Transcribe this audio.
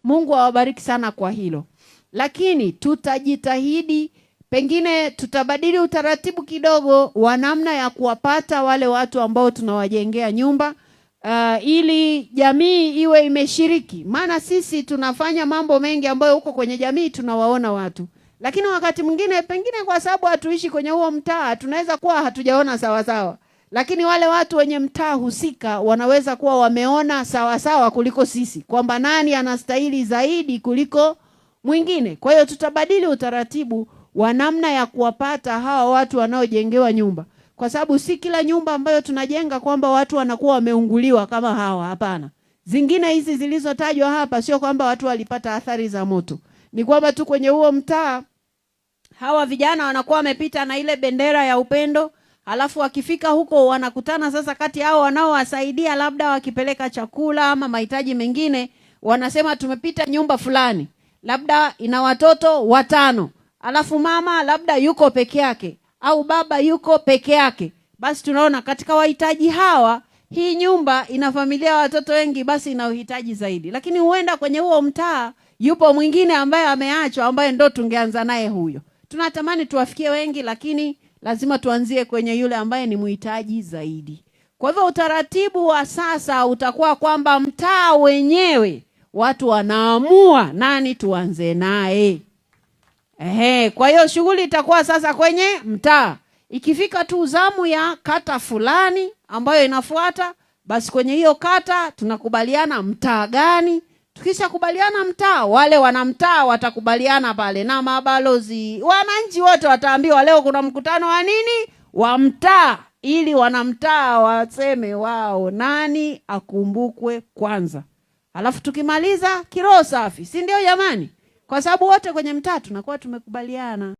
Mungu awabariki sana kwa hilo. Lakini tutajitahidi, pengine tutabadili utaratibu kidogo wa namna ya kuwapata wale watu ambao tunawajengea nyumba, ili jamii iwe imeshiriki. Maana sisi tunafanya mambo mengi ambayo huko kwenye jamii tunawaona watu, lakini wakati mwingine pengine kwa sababu hatuishi kwenye huo mtaa tunaweza kuwa hatujaona sawa sawa, lakini wale watu wenye mtaa husika wanaweza kuwa wameona sawa sawa kuliko sisi, kwamba nani anastahili zaidi kuliko mwingine. Kwa hiyo tutabadili utaratibu wa namna ya kuwapata hawa watu wanaojengewa nyumba, kwa sababu si kila nyumba ambayo tunajenga kwamba watu wanakuwa wameunguliwa kama hawa, hapana. Zingine hizi zilizotajwa hapa sio kwamba watu walipata athari za moto, ni kwamba tu kwenye huo mtaa hawa vijana wanakuwa wamepita na ile bendera ya upendo, halafu wakifika huko wanakutana sasa kati hao wanaowasaidia, labda wakipeleka chakula ama mahitaji mengine, wanasema tumepita nyumba fulani, labda ina watoto 5, halafu mama labda yuko peke yake au baba yuko peke yake. Basi tunaona katika wahitaji hawa, hii nyumba ina familia watoto wengi, basi ina uhitaji zaidi. Lakini huenda kwenye huo mtaa yupo mwingine ambaye ameachwa, ambaye ndo tungeanza naye huyo. Tunatamani tuwafikie wengi, lakini lazima tuanzie kwenye yule ambaye ni muhitaji zaidi. Kwa hivyo utaratibu wa sasa utakuwa kwamba mtaa wenyewe watu wanaamua nani tuanze naye. Kwa hiyo shughuli itakuwa sasa kwenye mtaa. Ikifika tu zamu ya kata fulani ambayo inafuata, basi kwenye hiyo kata tunakubaliana mtaa gani. Tukisha kubaliana mtaa, wale wanamtaa watakubaliana pale na mabalozi. Wananchi wote wataambiwa leo kuna mkutano wa nini? Wa mtaa, ili wanamtaa waseme wao nani akumbukwe kwanza. Alafu tukimaliza kiroho safi, si ndio jamani? Kwa sababu wote kwenye mtaa tunakuwa tumekubaliana.